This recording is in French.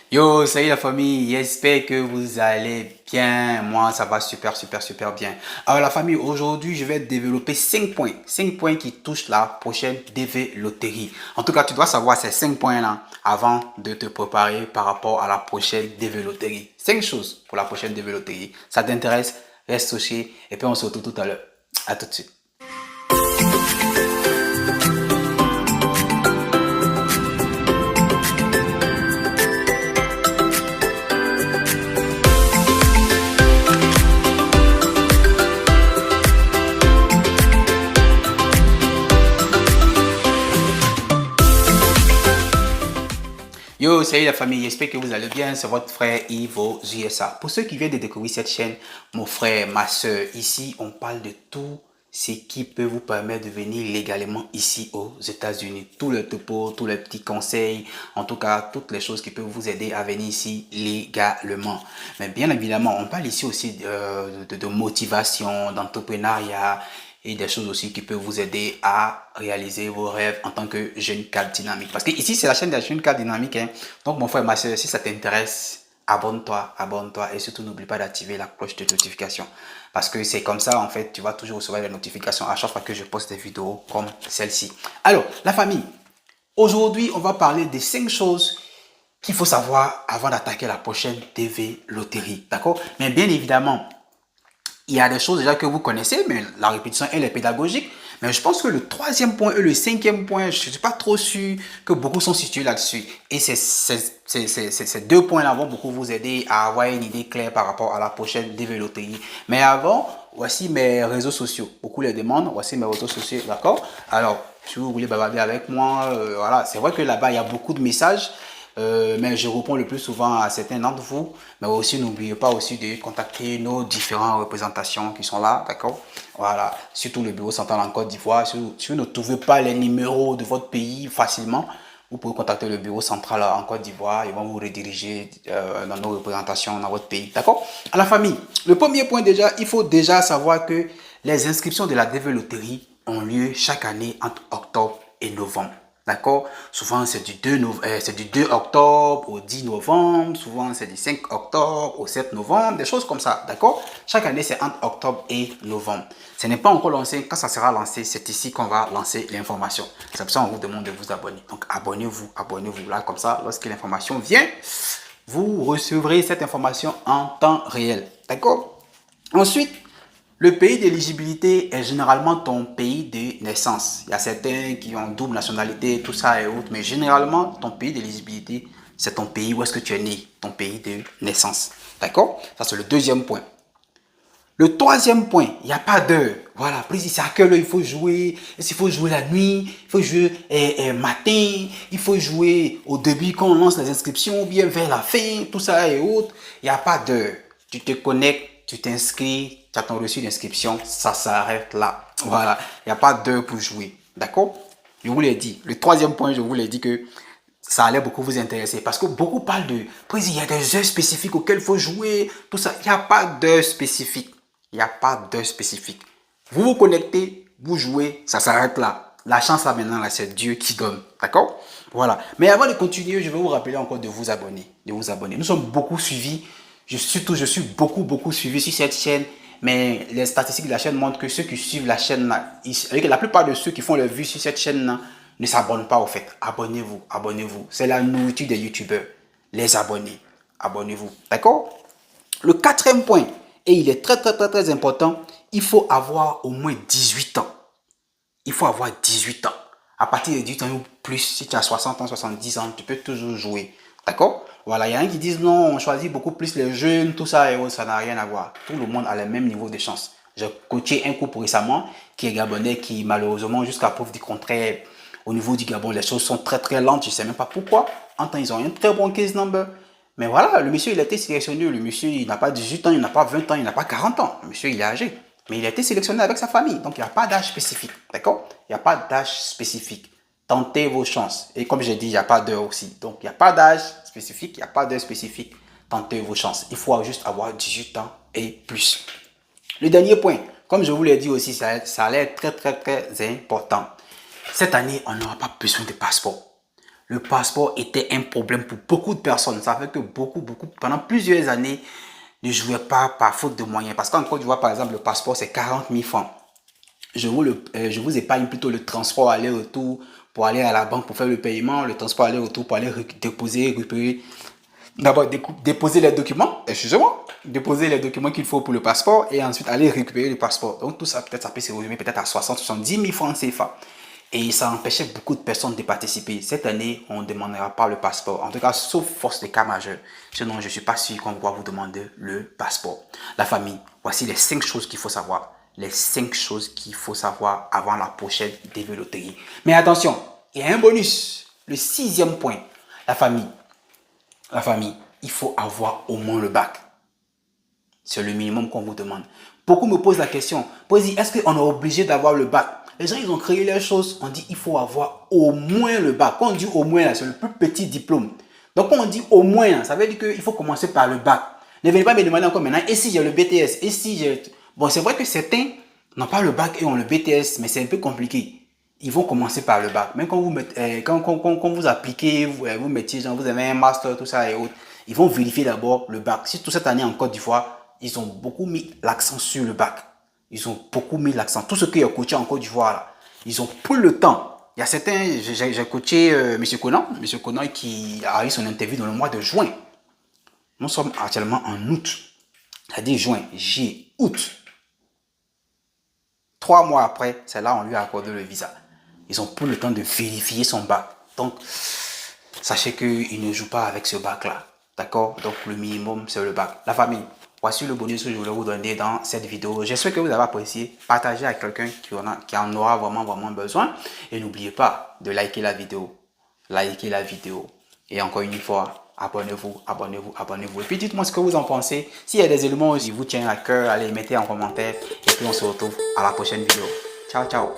Yo, salut la famille, j'espère que vous allez bien. Moi, ça va super, super, super bien. Alors la famille, aujourd'hui, je vais développer 5 points. 5 points qui touchent la prochaine DV Loterie. En tout cas, tu dois savoir ces 5 points-là avant de te préparer par rapport à la prochaine DV Loterie. 5 choses pour la prochaine DV Loterie. Ça t'intéresse? Reste touché et puis on se retrouve tout à l'heure. À tout de suite. Yo, salut la famille, j'espère que vous allez bien, c'est votre frère Ivo USA. Pour ceux qui viennent de découvrir cette chaîne, mon frère, ma soeur, ici on parle de tout ce qui peut vous permettre de venir légalement ici aux États-Unis. Tout le topo, tous les petits conseils, en tout cas toutes les choses qui peuvent vous aider à venir ici légalement. Mais bien évidemment, on parle ici aussi de motivation, d'entrepreneuriat, et des choses aussi qui peuvent vous aider à réaliser vos rêves en tant que jeune cadre dynamique. Parce que ici, c'est la chaîne des jeunes cadres dynamiques. Hein. Donc, mon frère, ma soeur, si ça t'intéresse, abonne-toi, abonne-toi et surtout n'oublie pas d'activer la cloche de notification. Parce que c'est comme ça, en fait, tu vas toujours recevoir les notifications à chaque fois que je poste des vidéos comme celle-ci. Alors, la famille, aujourd'hui, on va parler des 5 choses qu'il faut savoir avant d'attaquer la prochaine TV Loterie. D'accord? Mais bien évidemment, il y a des choses déjà que vous connaissez, mais la répétition, elle est pédagogique. Mais je pense que le troisième point et le cinquième point, je ne suis pas trop sûr que beaucoup sont situés là-dessus. Et ces deux points-là vont beaucoup vous aider à avoir une idée claire par rapport à la prochaine DV Loterie. Mais avant, voici mes réseaux sociaux. Beaucoup les demandent, voici mes réseaux sociaux, d'accord? Alors, si vous voulez bavarder avec moi, voilà, c'est vrai que là-bas, il y a beaucoup de messages. Mais je réponds le plus souvent à certains d'entre vous. Mais aussi, n'oubliez pas aussi de contacter nos différentes représentations qui sont là, d'accord? Voilà, surtout le bureau central en Côte d'Ivoire. Si vous ne trouvez pas les numéros de votre pays facilement, vous pouvez contacter le bureau central en Côte d'Ivoire. Ils vont vous rediriger dans nos représentations dans votre pays, d'accord? À la famille, le premier point déjà, il faut déjà savoir que les inscriptions de la DV Loterie ont lieu chaque année entre octobre et novembre. D'accord? Souvent, c'est du 2 octobre au 10 novembre. Souvent, c'est du 5 octobre au 7 novembre. Des choses comme ça. D'accord? Chaque année, c'est entre octobre et novembre. Ce n'est pas encore lancé. Quand ça sera lancé, c'est ici qu'on va lancer l'information. C'est pour ça qu'on vous demande de vous abonner. Donc, abonnez-vous, abonnez-vous. Là, comme ça, lorsque l'information vient, vous recevrez cette information en temps réel. D'accord? Ensuite, le pays d'éligibilité est généralement ton pays de naissance. Il y a certains qui ont double nationalité, tout ça et autres, mais généralement, ton pays d'éligibilité, c'est ton pays où est-ce que tu es né, ton pays de naissance. D'accord? Ça, c'est le deuxième point. Le troisième point, il n'y a pas d'heure. Voilà, précis, c'est à quelle heure il faut jouer. Est-ce qu'il faut jouer la nuit, il faut jouer matin, il faut jouer au début quand on lance les inscriptions, bien vers la fin, tout ça et autres. Il n'y a pas d'heure. Tu te connectes, tu t'inscris, tu as ton reçu d'inscription, ça s'arrête là. Voilà, il n'y a pas d'heure pour jouer. D'accord? Je vous l'ai dit. Le troisième point, je vous l'ai dit que ça allait beaucoup vous intéresser. Parce que beaucoup parlent de, il y a des heures spécifiques auxquelles il faut jouer, tout ça. Il n'y a pas d'heure spécifique. Il n'y a pas d'heure spécifique. Vous vous connectez, vous jouez, ça s'arrête là. La chance là maintenant, là, c'est Dieu qui donne. D'accord? Voilà. Mais avant de continuer, je vais vous rappeler encore de vous abonner. De vous abonner. Nous sommes beaucoup suivis. Je suis beaucoup suivi sur cette chaîne. Mais les statistiques de la chaîne montrent que ceux qui suivent la chaîne, la plupart de ceux qui font les vues sur cette chaîne ne s'abonnent pas au fait. Abonnez-vous, abonnez-vous. C'est la nourriture des youtubeurs. Les abonnés. Abonnez-vous. D'accord? Le quatrième point, et il est très important, il faut avoir au moins 18 ans. Il faut avoir 18 ans. À partir de 18 ans ou plus, si tu as 60 ans, 70 ans, tu peux toujours jouer. D'accord? Voilà, il y en a qui disent non, on choisit beaucoup plus les jeunes, tout ça, et ça n'a rien à voir. Tout le monde a le même niveau de chance. J'ai coaché un couple récemment qui est gabonais, qui malheureusement, jusqu'à preuve du contraire, au niveau du Gabon, les choses sont très lentes. Je ne sais même pas pourquoi. En temps, ils ont un très bon case number. Mais voilà, le monsieur, il a été sélectionné. Le monsieur, il n'a pas 18 ans, il n'a pas 20 ans, il n'a pas 40 ans. Le monsieur, il est âgé. Mais il a été sélectionné avec sa famille. Donc, il n'y a pas d'âge spécifique. D'accord? Il n'y a pas d'âge spécifique. Tentez vos chances. Et comme j'ai dit, il n'y a pas d'heure aussi. Donc, il n'y a pas d'âge spécifique, il n'y a pas d'heure spécifique. Tentez vos chances. Il faut juste avoir 18 ans et plus. Le dernier point, comme je vous l'ai dit aussi, ça allait être très important. Cette année, on n'aura pas besoin de passeport. le passeport était un problème pour beaucoup de personnes. Ça fait que pendant plusieurs années, ne jouaient pas par faute de moyens. Parce qu'en Côte d'Ivoire, par exemple, le passeport, c'est 40 000 francs. Je vous épargne plutôt le transport aller-retour pour aller à la banque pour faire le paiement, le transport aller-retour pour aller déposer, récupérer. D'abord, déposer les documents, excusez-moi, déposer les documents qu'il faut pour le passeport et ensuite aller récupérer le passeport. Donc tout ça, peut-être, ça peut se résumer peut-être à 60-70 000 francs CFA. Et ça empêchait beaucoup de personnes de participer. Cette année, on ne demandera pas le passeport. En tout cas, sauf force de cas majeure. Sinon, je ne suis pas sûr qu'on va vous demander le passeport. La famille, voici les 5 choses qu'il faut savoir. Les 5 choses qu'il faut savoir avant la prochaine dévéloterie. Mais attention, il y a un bonus. Le 6e point, la famille. La famille, il faut avoir au moins le bac. C'est le minimum qu'on vous demande. Beaucoup me posent la question, est-ce qu'on est obligé d'avoir le bac? Les gens, ils ont créé les choses, on dit il faut avoir au moins le bac. Quand on dit au moins, c'est le plus petit diplôme. Donc quand on dit au moins, ça veut dire qu'il faut commencer par le bac. Ne venez pas me demander encore maintenant, et si j'ai le BTS? Et si j'ai... Bon, c'est vrai que certains n'ont pas le bac et ont le BTS, mais c'est un peu compliqué. Ils vont commencer par le bac. Même quand vous, quand vous appliquez, vous mettez, genre, vous avez un master, tout ça et autres, ils vont vérifier d'abord le bac. Si toute cette année en Côte d'Ivoire, ils ont beaucoup mis l'accent sur le bac. Ils ont beaucoup mis l'accent. Tout ce qui est coaché en Côte d'Ivoire, là, ils ont pris le temps. Il y a certains, j'ai coaché M. Conan qui a eu son interview dans le mois de juin. Nous sommes actuellement en août. C'est-à-dire juin, juillet, août. 3 mois après, c'est là on lui a accordé le visa. Ils ont pris le temps de vérifier son bac. Donc, sachez qu'il ne joue pas avec ce bac-là. D'accord? Donc, le minimum, c'est le bac. La famille, voici le bonus que je voulais vous donner dans cette vidéo. J'espère que vous avez apprécié. Partagez avec quelqu'un qui en aura vraiment besoin. Et n'oubliez pas de liker la vidéo. Likez la vidéo. Et encore une fois, abonnez-vous. Et puis, dites-moi ce que vous en pensez. S'il y a des éléments qui vous tiennent à cœur, allez, mettez en commentaire. Et puis, on se retrouve à la prochaine vidéo. Ciao, ciao.